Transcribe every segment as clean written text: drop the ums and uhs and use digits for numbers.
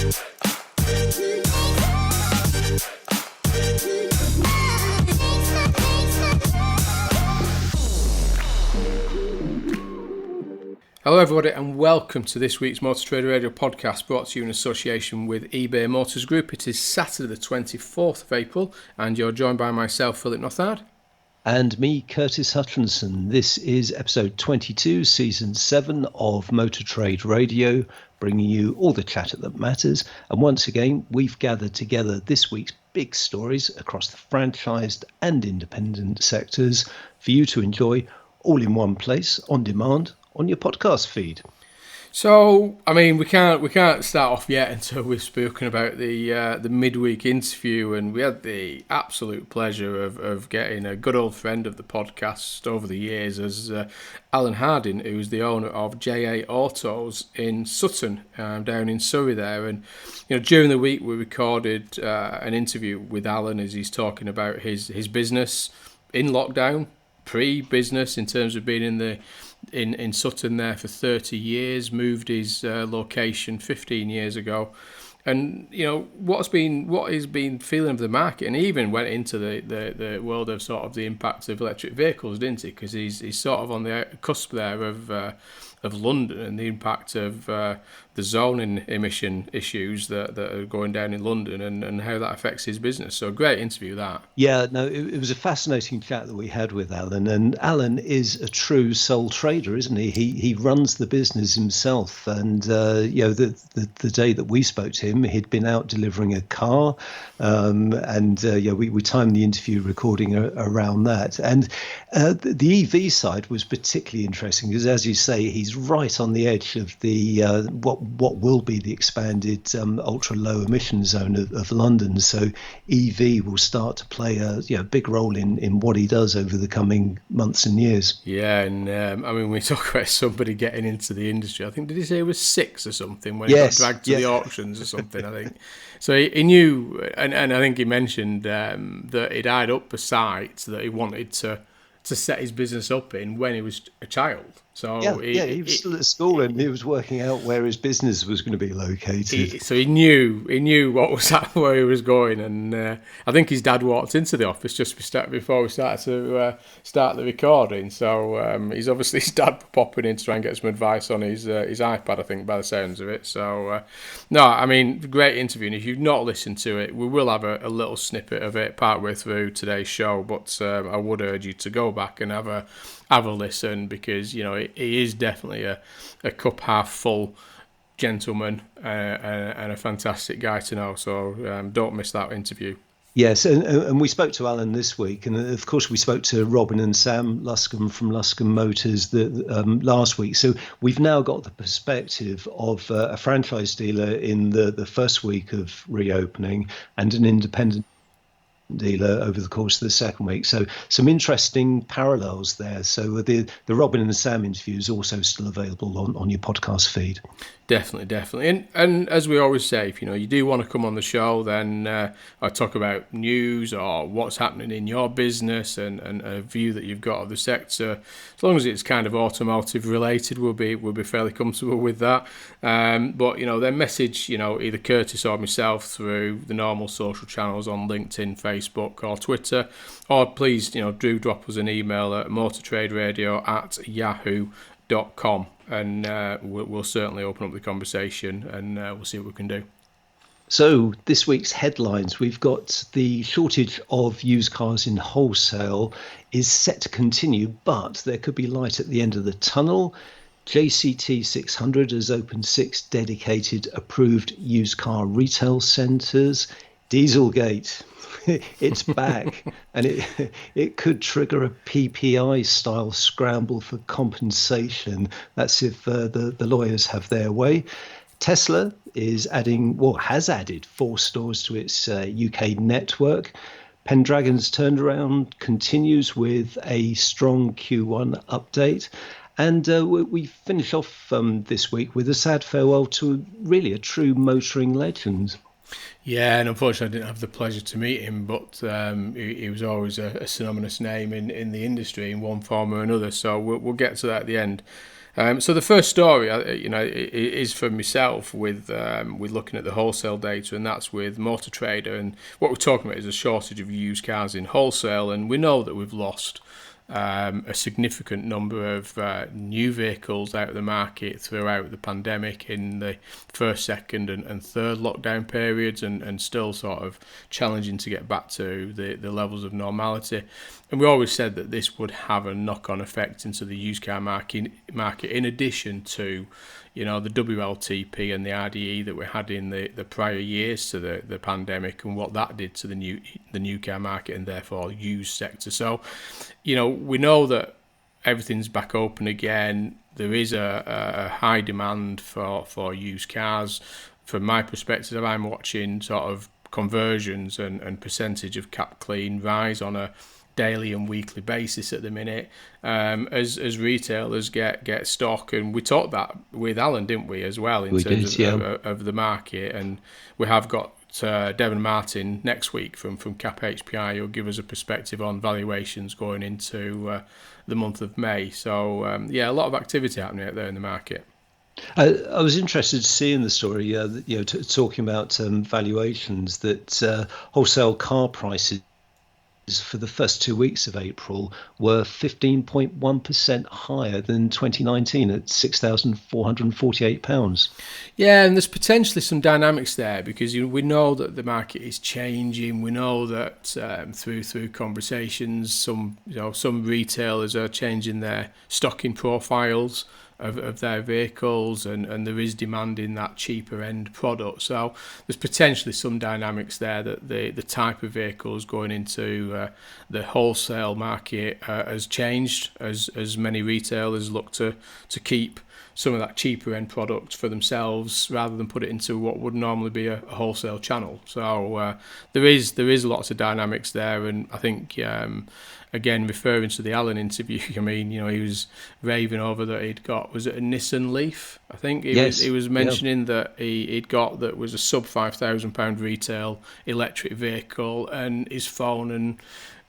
Hello everybody and welcome to this week's Motor Trader Radio podcast brought to you in association with eBay Motors Group. It is Saturday the 24th of April and you're joined by myself, Philip Nothard. And me, Curtis Hutchinson. This is episode 22, season 7 of Motor Trade Radio, bringing you all the chatter that matters. And once again, we've gathered together this week's big stories across the franchised and independent sectors for you to enjoy all in one place, on demand, on your podcast feed. So, I mean, we can't start off yet until we've spoken about the midweek interview, and we had the absolute pleasure of getting a good old friend of the podcast over the years as Alan Harding, who's the owner of JA Autos in Sutton, down in Surrey there. And during the week we recorded an interview with Alan as he's talking about his business in lockdown, pre-business in terms of being in Sutton there for 30 years, moved his location 15 years ago, and what he's been feeling of the market, and he even went into the world of sort of the impact of electric vehicles, didn't he? Because he's sort of on the cusp there of London and the impact of the zoning emission issues that are going down in London and how that affects his business. So a great interview that. Yeah, no, it was a fascinating chat that we had with Alan, and Alan is a true sole trader, isn't he? He runs the business himself, and the day that we spoke to him, he'd been out delivering a car, we timed the interview recording around that, and the EV side was particularly interesting because, as you say, he's right on the edge of the what will be the expanded ultra low emission zone of London. So EV will start to play a big role in what he does over the coming months and years. Yeah, and I mean, we talk about somebody getting into the industry. I think, did he say he was 6 or something when he got dragged to the auctions or something? I think so. He knew, and I think he mentioned that he'd eyed up a site that he wanted to set his business up in when he was a child. So he was still at school and he was working out where his business was going to be located. So he knew what was where he was going, and I think his dad walked into the office just before we started to start the recording. So he's obviously his dad popping in to try and get some advice on his iPad, I think, by the sounds of it. So no, I mean, great interview. And if you've not listened to it, we will have a little snippet of it partway through today's show. But I would urge you to go back and have a listen, because he is definitely a cup half full gentleman and a fantastic guy to know. So don't miss that interview. Yes, and we spoke to Alan this week, and of course we spoke to Robin and Sam Luscombe from Luscombe Motors last week. So we've now got the perspective of a franchise dealer in the first week of reopening and an independent dealer over the course of the second week. So some interesting parallels there. So the Robin and the Sam interview is also still available on your podcast feed. Definitely. And as we always say, if you do want to come on the show, then I talk about news or what's happening in your business and a view that you've got of the sector. As long as it's kind of automotive related, we'll be fairly comfortable with that. But then message either Curtis or myself through the normal social channels on LinkedIn, Facebook or Twitter, or please do drop us an email at motortraderadio@yahoo.com. And we'll certainly open up the conversation and we'll see what we can do. So this week's headlines, we've got the shortage of used cars in wholesale is set to continue, but there could be light at the end of the tunnel. JCT 600 has opened 6 dedicated approved used car retail centres. Dieselgate, it's back, and it could trigger a PPI style scramble for compensation. That's if the lawyers have their way. Tesla has added 4 stores to its UK network. Pendragon's turnaround continues with a strong Q1 update. And we finish off this week with a sad farewell to really a true motoring legend. Yeah, and unfortunately I didn't have the pleasure to meet him, but he was always a synonymous name in the industry in one form or another, so we'll get to that at the end. So the first story, is for myself with looking at the wholesale data, and that's with Motor Trader. And what we're talking about is a shortage of used cars in wholesale, and we know that we've lost a significant number of new vehicles out of the market throughout the pandemic in the first, second and third lockdown periods, and still sort of challenging to get back to the levels of normality. And we always said that this would have a knock-on effect into the used car market in addition to the WLTP and the RDE that we had in the prior years to the pandemic, and what that did to the new car market and therefore used sector. So, we know that everything's back open again. There is a high demand for used cars. From my perspective, I'm watching sort of conversions and percentage of cap clean rise on a daily and weekly basis at the minute, as retailers get stock. And we talked that with Alan, didn't we, as well, in terms of the market. And we have got Devon Martin next week from Cap HPI, who'll give us a perspective on valuations going into the month of May. So a lot of activity happening out there in the market. I was interested to see in the story, talking about valuations, that wholesale car prices for the first 2 weeks of April were 15.1% higher than 2019 at £6,448. Yeah, and there's potentially some dynamics there, because we know that the market is changing. We know that through conversations, some retailers are changing their stocking profiles of their vehicles, and there is demand in that cheaper end product. So there's potentially some dynamics there that the type of vehicles going into the wholesale market has changed as many retailers look to keep some of that cheaper end product for themselves rather than put it into what would normally be a wholesale channel. So there is lots of dynamics there, and I think again, referring to the Allen interview, I mean, he was raving over that he'd got, was it a Nissan Leaf? I think he was mentioning that he'd got that was a sub £5,000 retail electric vehicle, and his phone and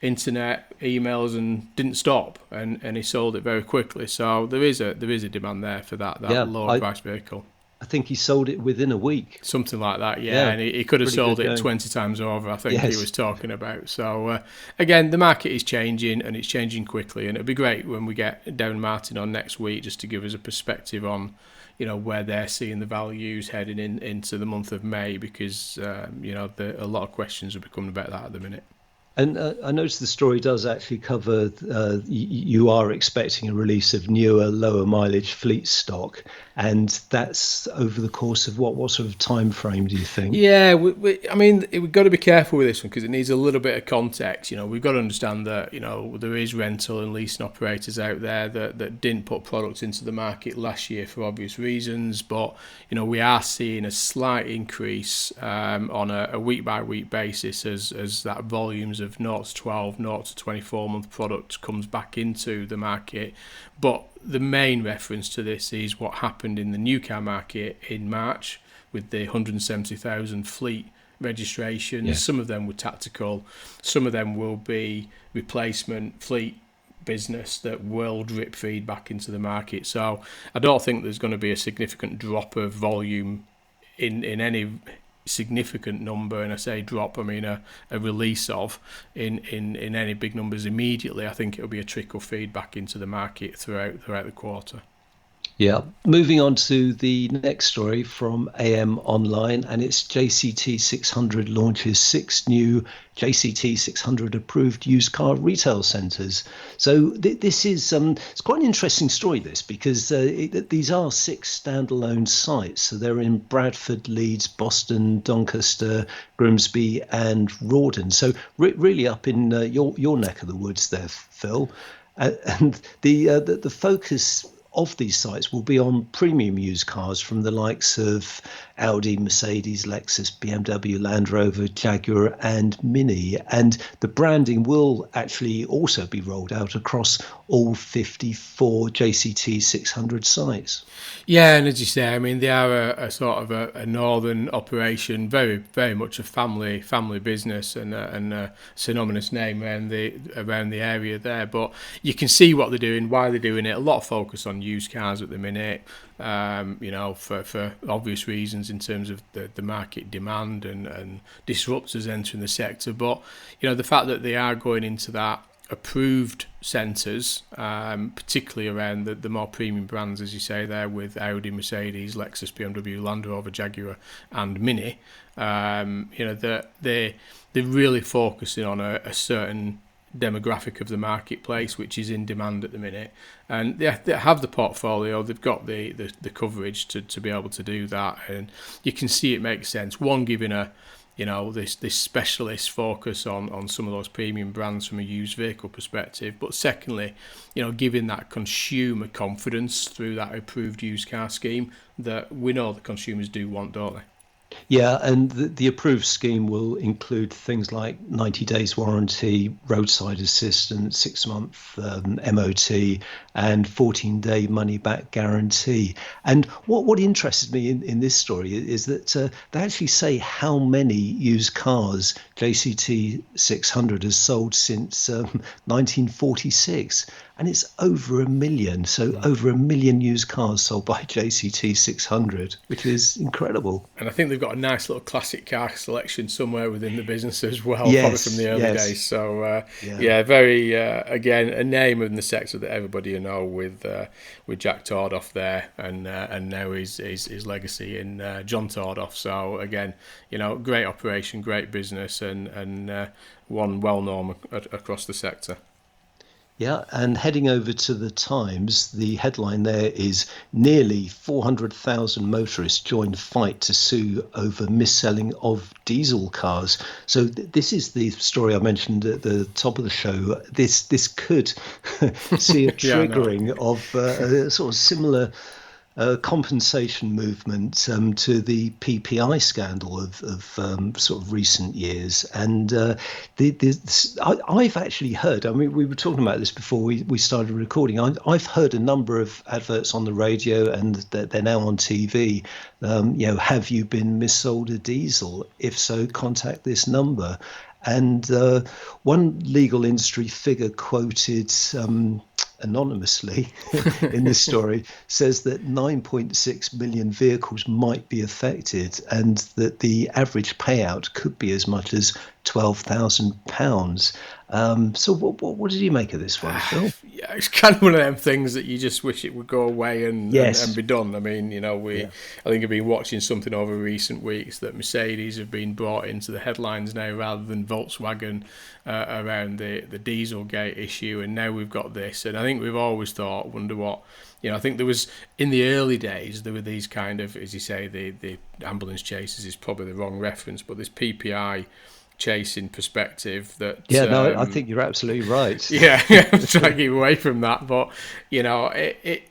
internet emails and didn't stop, and he sold it very quickly. So there is a demand there for that lower price vehicle. I think he sold it within a week. Something like that, and he could have sold it 20 times over, I think he was talking about. So, again, the market is changing, and it's changing quickly, and it'd be great when we get Devon Martin on next week just to give us a perspective on, where they're seeing the values heading into the month of May, because, a lot of questions are becoming about that at the minute. And I noticed the story does actually cover you are expecting a release of newer, lower mileage fleet stock, and that's over the course of what sort of time frame do you think? Yeah, we've got to be careful with this one because it needs a little bit of context. We've got to understand that there is rental and leasing operators out there that didn't put products into the market last year for obvious reasons, but we are seeing a slight increase on a week by week basis as that volumes of 0 to 12, 0 to 24 month product comes back into the market. But the main reference to this is what happened in the new car market in March with the 170,000 fleet registrations. Yeah. Some of them were tactical, some of them will be replacement fleet business that will drip feed back into the market. So I don't think there's going to be a significant drop of volume in any significant number, and I say drop, I mean a release of in any big numbers immediately. I think it'll be a trickle feed back into the market throughout the quarter. Yeah, moving on to the next story from AM Online, and it's JCT 600 launches 6 new JCT 600 approved used car retail centres. So this is it's quite an interesting story, this, because these are 6 standalone sites. So they're in Bradford, Leeds, Boston, Doncaster, Grimsby and Rawdon. So really up in your neck of the woods there, Phil. And the focus of these sites will be on premium used cars from the likes of Audi, Mercedes, Lexus, BMW, Land Rover, Jaguar and Mini. And the branding will actually also be rolled out across all 54 JCT 600 sites. Yeah, and as you say, I mean, they are a sort of a northern operation, very, very much a family business, and a synonymous name around the area there. But you can see what they're doing, why they're doing it. A lot of focus on used cars at the minute, for obvious reasons in terms of the market demand and disruptors entering the sector. But, the fact that they are going into that approved centres, particularly around the more premium brands, as you say there, with Audi, Mercedes, Lexus, BMW, Land Rover, Jaguar and Mini, that they're really focusing on a certain demographic of the marketplace which is in demand at the minute, and they have the portfolio, they've got the coverage to be able to do that, and you can see it makes sense. One, giving this specialist focus on some of those premium brands from a used vehicle perspective, but secondly, giving that consumer confidence through that approved used car scheme that we know that consumers do want, don't they? Yeah, and the approved scheme will include things like 90 days warranty, roadside assistance, 6-month MOT, and 14-day money-back guarantee. And what interested me in this story is that they actually say how many used cars JCT 600 has sold since 1946. And it's over 1 million. So over 1 million used cars sold by JCT 600, which is incredible. And I think they've got a nice little classic car selection somewhere within the business as well, probably from the early days. So, very, again, a name in the sector that everybody know with Jack Tordoff there, and now his legacy in John Tordoff. So, again, great operation, great business, and one well-known across the sector. Yeah, and heading over to the Times, the headline there is nearly 400,000 motorists join fight to sue over mis-selling of diesel cars. So this is the story I mentioned at the top of the show. This could see a triggering of a sort of similar compensation movement to the PPI scandal of sort of recent years. And I've actually heard, I mean, we were talking about this before we started recording, I've heard a number of adverts on the radio, and they're now on TV, have you been missold a diesel? If so, contact this number. And one legal industry figure quoted anonymously in this story says that 9.6 million vehicles might be affected, and that the average payout could be as much as £12,000. So what did you make of this one, Phil? Yeah, it's kind of one of them things that you just wish it would go away and be done. I mean, I think I've been watching something over recent weeks that Mercedes have been brought into the headlines now rather than Volkswagen around the Dieselgate issue, and now we've got this. And I think we've always thought, wonder what. I think there was, in the early days, there were these kind of, as you say, the ambulance chases is probably the wrong reference, but this PPI chasing perspective that I think you're absolutely right. I'm trying to keep away from that, but it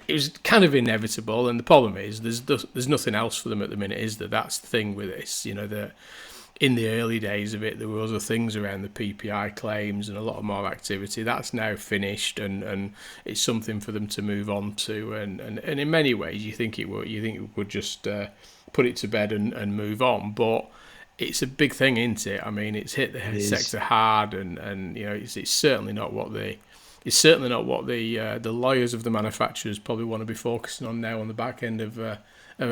was kind of inevitable, and the problem is there's nothing else for them at the minute, is there? That's the thing with this, that in the early days of it there were other things around the PPI claims and a lot of more activity. That's now finished, and it's something for them to move on to, and in many ways you think it would just put it to bed and move on, but it's a big thing, isn't it? I mean, it's hit the sector hard, and it's certainly not what the lawyers of the manufacturers probably want to be focusing on now on the back end of a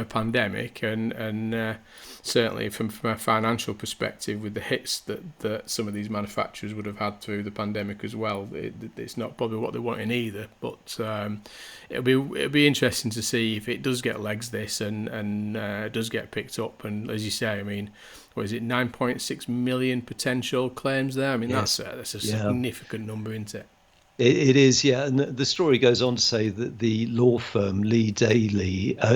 pandemic, and certainly from a financial perspective, with the hits that some of these manufacturers would have had through the pandemic as well, it's not probably what they're wanting either. But it'll be interesting to see if it does get legs, this, and does get picked up. And as you say, I mean, what is it, 9.6 million potential claims there? I mean, that's a significant number, isn't it? It is, yeah. And the story goes on to say that the law firm Lee Day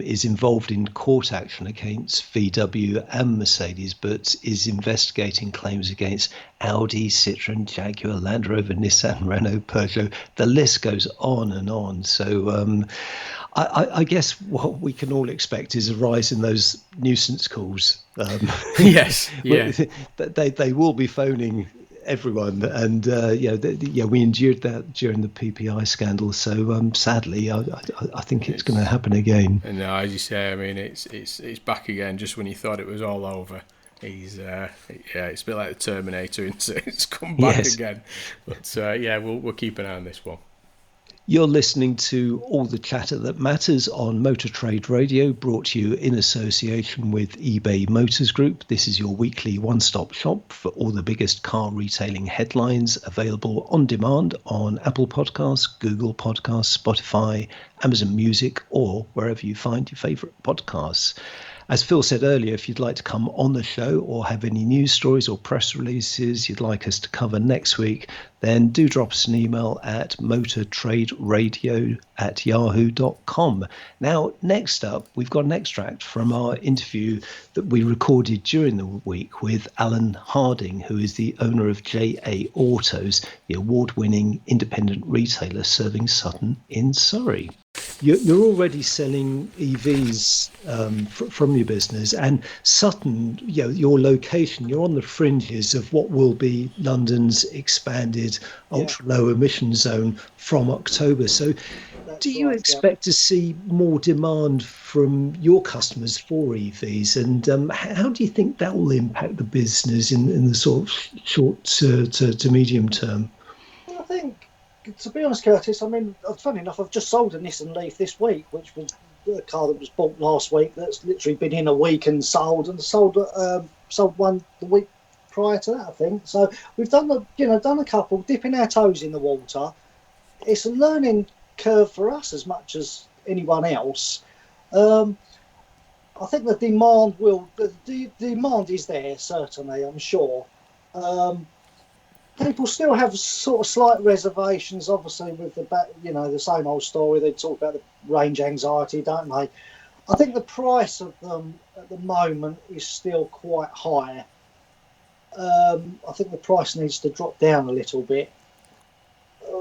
is involved in court action against VW and Mercedes, but is investigating claims against Audi, Citroën, Jaguar, Land Rover, Nissan, Renault, Peugeot. The list goes on and on. So I guess what we can all expect is a rise in those nuisance calls. Yes, yeah. They will be phoning everyone, and we endured that during the PPI scandal. So sadly, I think it's going to happen again. And as you say, I mean, it's back again. Just when you thought it was all over, it's a bit like the Terminator. It's come back again. But we'll keep an eye on this one. You're listening to All the Chatter That Matters on Motor Trade Radio, brought to you in association with eBay Motors Group. This is your weekly one-stop shop for all the biggest car retailing headlines, available on demand on Apple Podcasts, Google Podcasts, Spotify, Amazon Music, or wherever you find your favourite podcasts. As Phil said earlier, if you'd like to come on the show or have any news stories or press releases you'd like us to cover next week, then do drop us an email at motortraderadio@yahoo.com. Now, next up, we've got an extract from our interview that we recorded during the week with Alan Harding, who is the owner of JA Autos, the award-winning independent retailer serving Sutton in Surrey. You're already selling EVs from your business, and Sutton, your location, you're on the fringes of what will be London's expanded ultra-low emission zone from October. So do you expect to see more demand from your customers for EVs, and how do you think that will impact the business in the sort of short to medium term? I think, to be honest, Curtis, I mean, funny enough, I've just sold a Nissan Leaf this week, which was a car that was bought last week. That's literally been in a week and sold one the week prior to that, I think. So we've done a couple, dipping our toes in the water. It's a learning curve for us as much as anyone else. I think the demand is there, certainly, I'm sure. People still have sort of slight reservations, obviously, with the same old story. They talk about the range anxiety, don't they? I think the price of them at the moment is still quite high. I think the price needs to drop down a little bit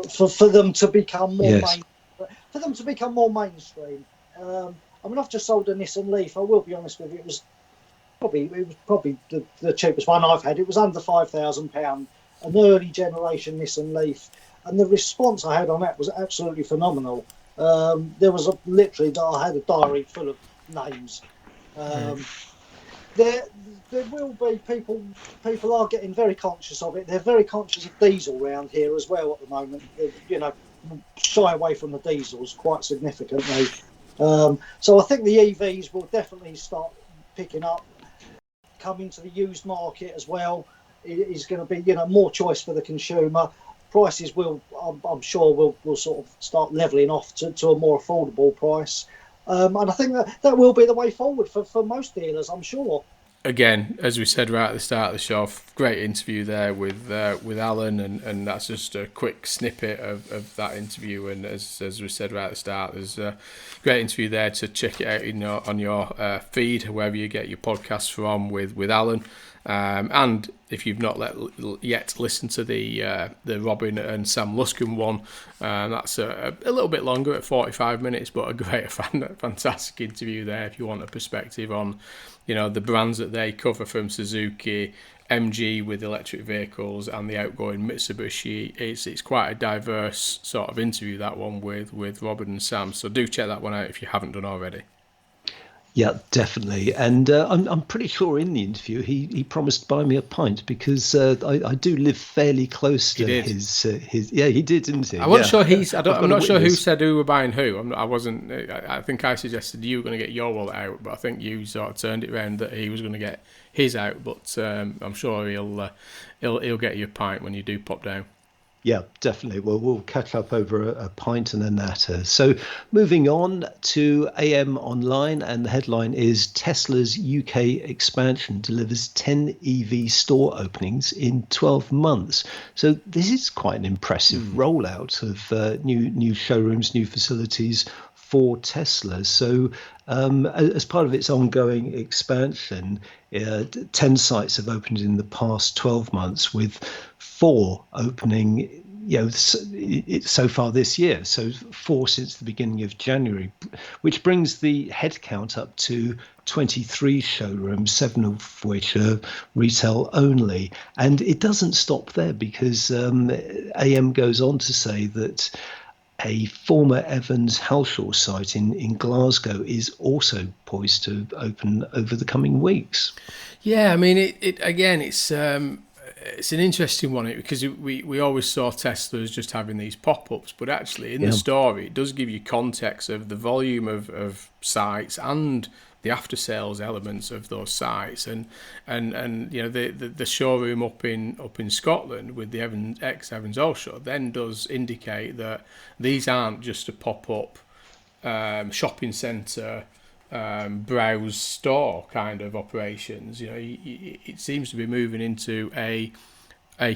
for them to become more mainstream. I mean, I've just sold a Nissan Leaf. I will be honest with you, it was probably the cheapest one I've had. It was under £5,000. An early generation Nissan Leaf, and the response I had on that was absolutely phenomenal. There was I had a diary full of names. There will be people are getting very conscious of it. They're very conscious of diesel around here as well at the moment. Shy away from the diesels quite significantly. So I think the EVs will definitely start picking up, come into the used market as well. Is going to be, more choice for the consumer. Prices I'm sure will sort of start levelling off to a more affordable price. And I think that will be the way forward for most dealers, I'm sure. Again, as we said right at the start of the show, great interview there with Alan, and that's just a quick snippet of that interview. And as we said right at the start, there's a great interview there to check it out on your feed, wherever you get your podcasts from, with Alan. And if you've not yet listened to the Robin and Sam Luscombe one, that's a little bit longer at 45 minutes, but a great, fantastic interview there if you want a perspective on, the brands that they cover, from Suzuki, MG with electric vehicles, and the outgoing Mitsubishi. It's quite a diverse sort of interview, that one with Robin and Sam. So do check that one out if you haven't done already. Yeah, definitely. And I'm pretty sure in the interview he promised to buy me a pint, because I do live fairly close to his. Yeah, he did, didn't he? I wasn't sure I'm not sure who said who were buying who. I think I suggested you were going to get your wallet out, but I think you sort of turned it around that he was going to get his out. But I'm sure he'll get you a pint when you do pop down. Yeah, definitely. Well, we'll catch up over a pint and a natter. So moving on to AM Online, and the headline is Tesla's UK expansion delivers 10 EV store openings in 12 months. So this is quite an impressive rollout of new showrooms, new facilities for Tesla. So as part of its ongoing expansion, 10 sites have opened in the past 12 months, with 4 opening so far this year. So 4 since the beginning of January, which brings the headcount up to 23 showrooms, 7 of which are retail only. And it doesn't stop there, because AM goes on to say that a former Evans Halshaw site in Glasgow is also poised to open over the coming weeks. Yeah, I mean, it again, it's it's an interesting one because we always saw Tesla as just having these pop-ups, but actually in the story it does give you context of the volume of sites and the after-sales elements of those sites, and the showroom up in Scotland with the Evans Allshaw then does indicate that these aren't just a pop-up shopping centre browse store kind of operations. It seems to be moving into a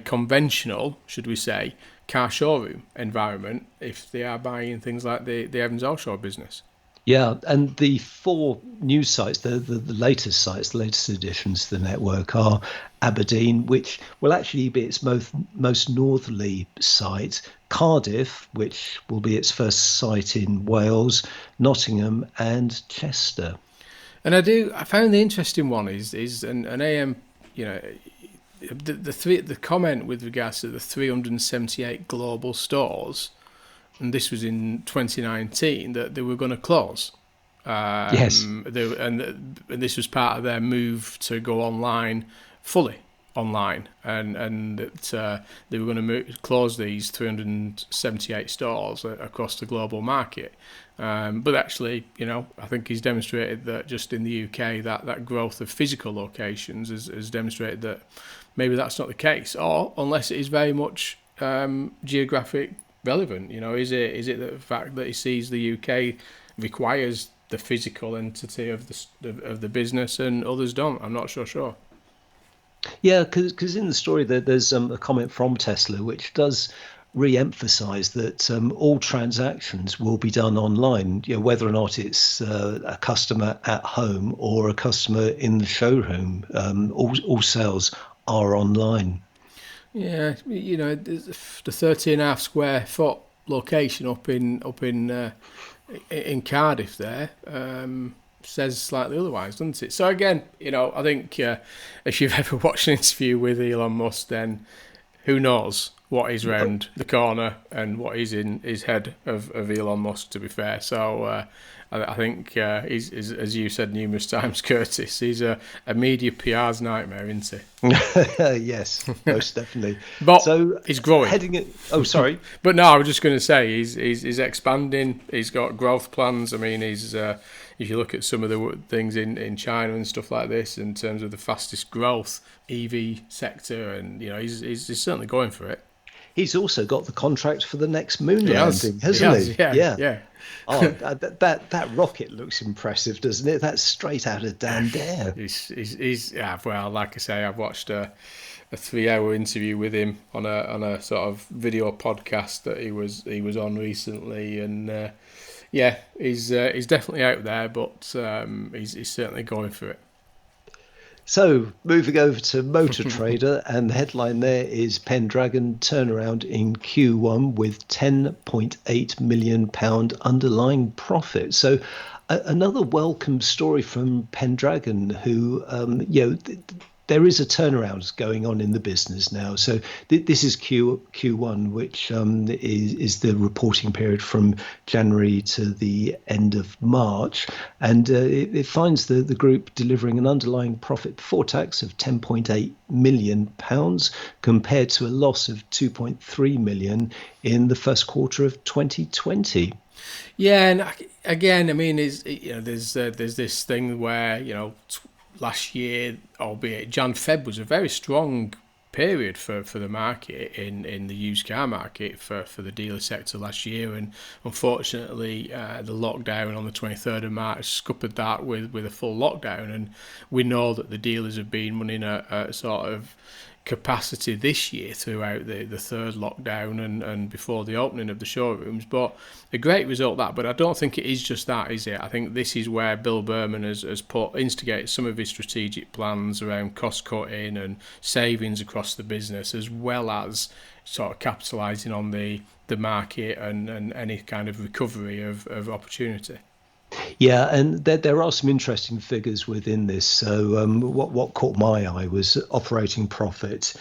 conventional, should we say, car showroom environment if they are buying things like the Evans Allshaw business. Yeah, and the 4 new sites, the latest sites, the latest additions to the network are Aberdeen, which will actually be its most northerly site, Cardiff, which will be its first site in Wales, Nottingham, and Chester. And I found the interesting one is an AM, the comment with regards to the 378 global stores. And this was in 2019 that they were going to close. Yes. And this was part of their move to go online, fully online, and that they were going to close these 378 stores across the global market. But actually, I think he's demonstrated that just in the UK, that growth of physical locations has demonstrated that maybe that's not the case, or unless it is very much geographic relevant. Is it the fact that he sees the UK requires the physical entity of the business and others don't? I'm not sure. Yeah, because in the story there's a comment from Tesla which does re-emphasize that all transactions will be done online, whether or not it's a customer at home or a customer in the showroom. All sales are online. Yeah, the 13.5 square foot location up in Cardiff there says slightly otherwise, doesn't it? So again, I think if you've ever watched an interview with Elon Musk, then who knows what is round the corner and what is in his head of Elon Musk, to be fair. So I think he's, as you said numerous times, Curtis, he's a media PR's nightmare, isn't he? Yes, most definitely. But so he's growing. Sorry. But no, I was just going to say he's expanding. He's got growth plans. I mean, he's if you look at some of the things in China and stuff like this, in terms of the fastest growth EV sector, and he's certainly going for it. He's also got the contract for the next moon landing, hasn't he? Yeah. Oh, that rocket looks impressive, doesn't it? That's straight out of Dan Dare. He's well, like I say, I've watched a 3-hour interview with him on a sort of video podcast that he was on recently, and he's definitely out there, but he's certainly going for it. So, moving over to Motor Trader, and the headline there is Pendragon turnaround in Q1 with £10.8 million underlying profit. So, another welcome story from Pendragon, who, there is a turnaround going on in the business now. So this is Q1, which is the reporting period from January to the end of March. And it finds the group delivering an underlying profit before tax of £10.8 million compared to a loss of £2.3 million in the first quarter of 2020. Yeah, and again, I mean, there's this thing where, last year, albeit Jan-Feb was a very strong period for the market in the used car market for the dealer sector last year, and unfortunately the lockdown on the 23rd of March scuppered that with a full lockdown, and we know that the dealers have been running a sort of capacity this year throughout the third lockdown and before the opening of the showrooms. But a great result that, but I don't think it is just that, is it? I think this is where Bill Berman has instigated some of his strategic plans around cost cutting and savings across the business, as well as sort of capitalising on the market and any kind of recovery of opportunity. Yeah, and there are some interesting figures within this. So what caught my eye was operating profit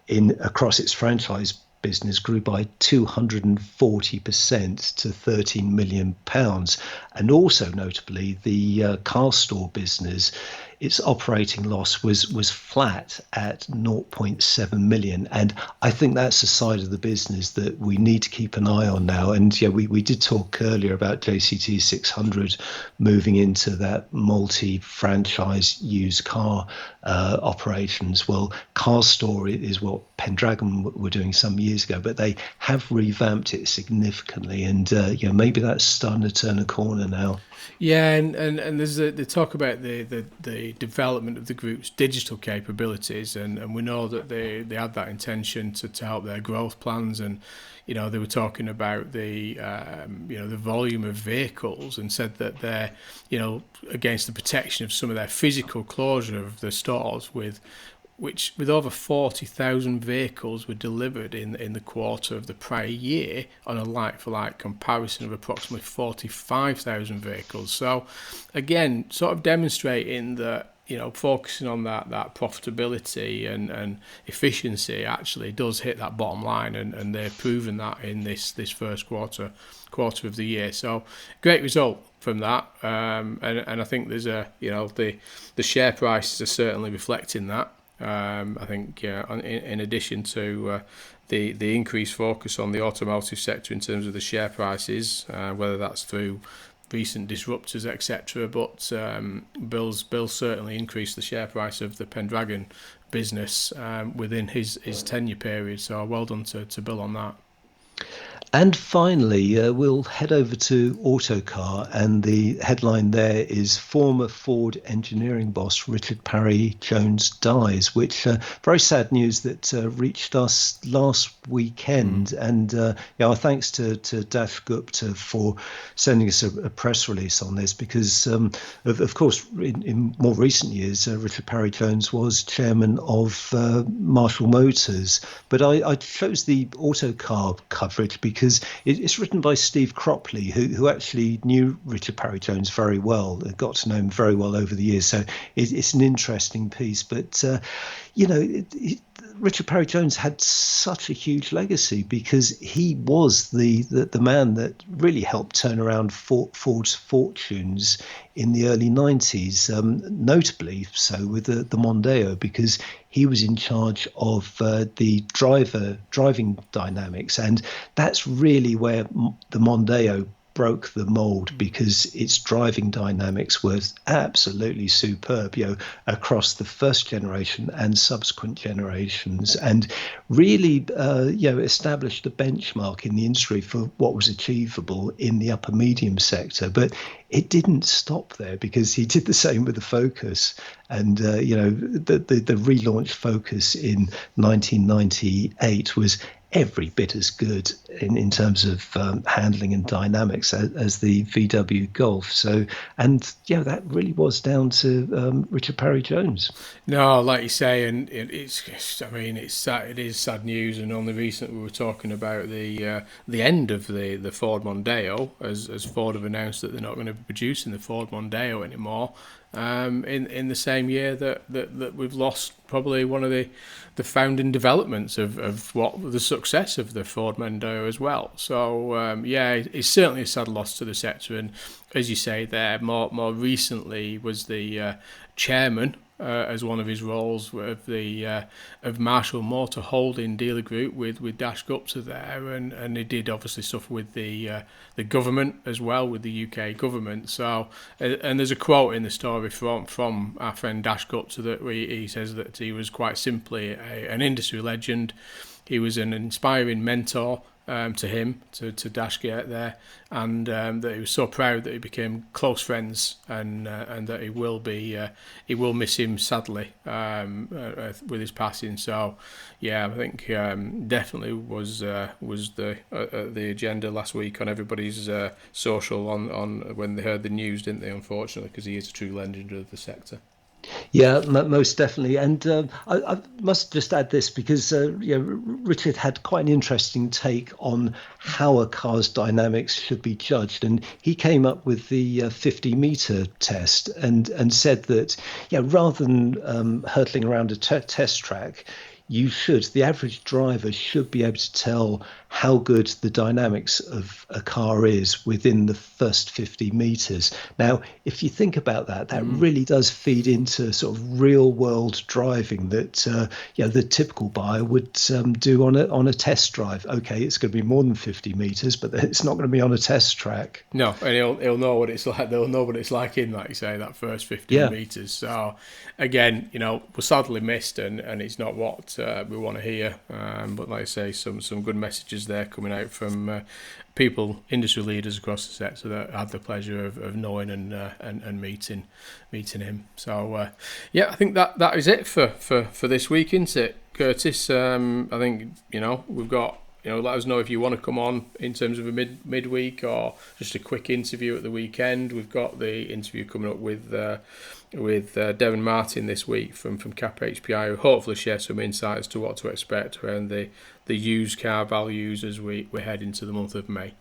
across its franchise business grew by 240% to £13 million. And also notably, the car store business its operating loss was flat at 0.7 million. And I think that's a side of the business that we need to keep an eye on now. And yeah, we did talk earlier about JCT 600 moving into that multi-franchise used car operations. Well, CarStore is what Pendragon were doing some years ago, but they have revamped it significantly, and maybe that's starting to turn a corner now. Yeah, and there's the talk about the development of the group's digital capabilities, and we know that they had that intention to help their growth plans, and they were talking about the the volume of vehicles, and said that they're against the protection of some of their physical closure of the stores with over 40,000 vehicles were delivered in the quarter of the prior year on a like-for-like comparison of approximately 45,000 vehicles. So, again, sort of demonstrating that focusing on that profitability and efficiency actually does hit that bottom line, and they've proven that in this first quarter of the year. So, great result from that, and I think there's the share prices are certainly reflecting that. I think in addition to the increased focus on the automotive sector in terms of the share prices, whether that's through recent disruptors, etc. But Bill's certainly increased the share price of the Pendragon business within his tenure period. So well done to Bill on that. And finally, we'll head over to Autocar, and the headline there is former Ford engineering boss Richard Parry Jones dies, which very sad news that reached us last weekend. And our thanks to Dash Gupta for sending us a press release on this, because of course in more recent years Richard Parry Jones was chairman of Marshall Motors, but I chose the Autocar coverage because it's written by Steve Cropley, who actually knew Richard Parry Jones very well, got to know him very well over the years. So it's an interesting piece. But, Richard Parry Jones had such a huge legacy because he was the man that really helped turn around Ford's fortunes in the early 90s, notably so with the Mondeo, because he was in charge of the driving dynamics. And that's really where the Mondeo broke the mold, because its driving dynamics were absolutely superb, across the first generation and subsequent generations, and really, established a benchmark in the industry for what was achievable in the upper medium sector. But it didn't stop there, because he did the same with the Focus, and the relaunched Focus in 1998 was every bit as good in terms of handling and dynamics as the VW Golf. So, and that really was down to Richard Parry Jones. No, like you say, and it's sad. It is sad news, and only recently we were talking about the end of the Ford Mondeo, as Ford have announced that they're not going to be producing the Ford Mondeo anymore. In the same year that we've lost probably one of the founding developments of what the success of the Ford Mondeo as well. So it's certainly a sad loss to the sector. And as you say there, more recently was the chairman, as one of his roles, of Marshall Motor Holding Dealer Group with Dash Gupta there, and he did obviously stuff with the government as well, with the UK government. So, and there's a quote in the story from our friend Dash Gupta that he says that he was quite simply an industry legend. He was an inspiring mentor to him, to Dash Gate there, and that he was so proud that he became close friends, and that he will miss him sadly with his passing. So I think definitely was the agenda last week on everybody's social on when they heard the news, didn't they? Unfortunately, because he is a true legend of the sector. Yeah, most definitely. And I must just add this, because Richard had quite an interesting take on how a car's dynamics should be judged. And he came up with the 50-meter test and said that, rather than hurtling around a test track, the average driver should be able to tell how good the dynamics of a car is within the first 50 meters. Now, if you think about that, that really does feed into sort of real world driving that the typical buyer would do on a test drive. Okay, it's going to be more than 50 meters, but it's not going to be on a test track. No, and he'll know what it's like. They'll know what it's like in, like you say, that first 15 meters. So, again, we're sadly missed, and it's not what we want to hear. But like I say, some good messages there coming out from people, industry leaders across the sector that had the pleasure of knowing and meeting him. So, I think that is it for this week, isn't it, Curtis? I think we've got. Let us know if you want to come on in terms of a midweek or just a quick interview at the weekend. We've got the interview coming up with Devon Martin this week from CAP HPI, who hopefully share some insights to what to expect around the used car values as we head into the month of May.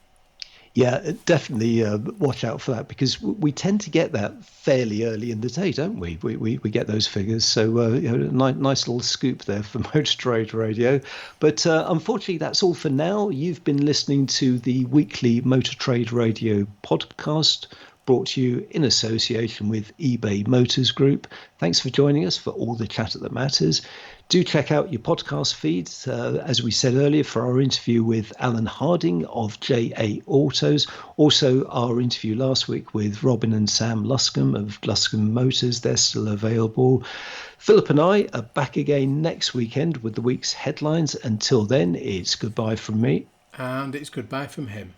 Yeah, definitely watch out for that, because we tend to get that fairly early in the day, don't we? We get those figures. So nice little scoop there for Motor Trade Radio. But unfortunately, that's all for now. You've been listening to the weekly Motor Trade Radio podcast, brought to you in association with eBay Motors Group. Thanks for joining us for all the chatter that matters. Do check out your podcast feeds, as we said earlier, for our interview with Alan Harding of JA Autos. Also, our interview last week with Robin and Sam Luscombe of Luscombe Motors. They're still available. Philip and I are back again next weekend with the week's headlines. Until then, it's goodbye from me. And it's goodbye from him.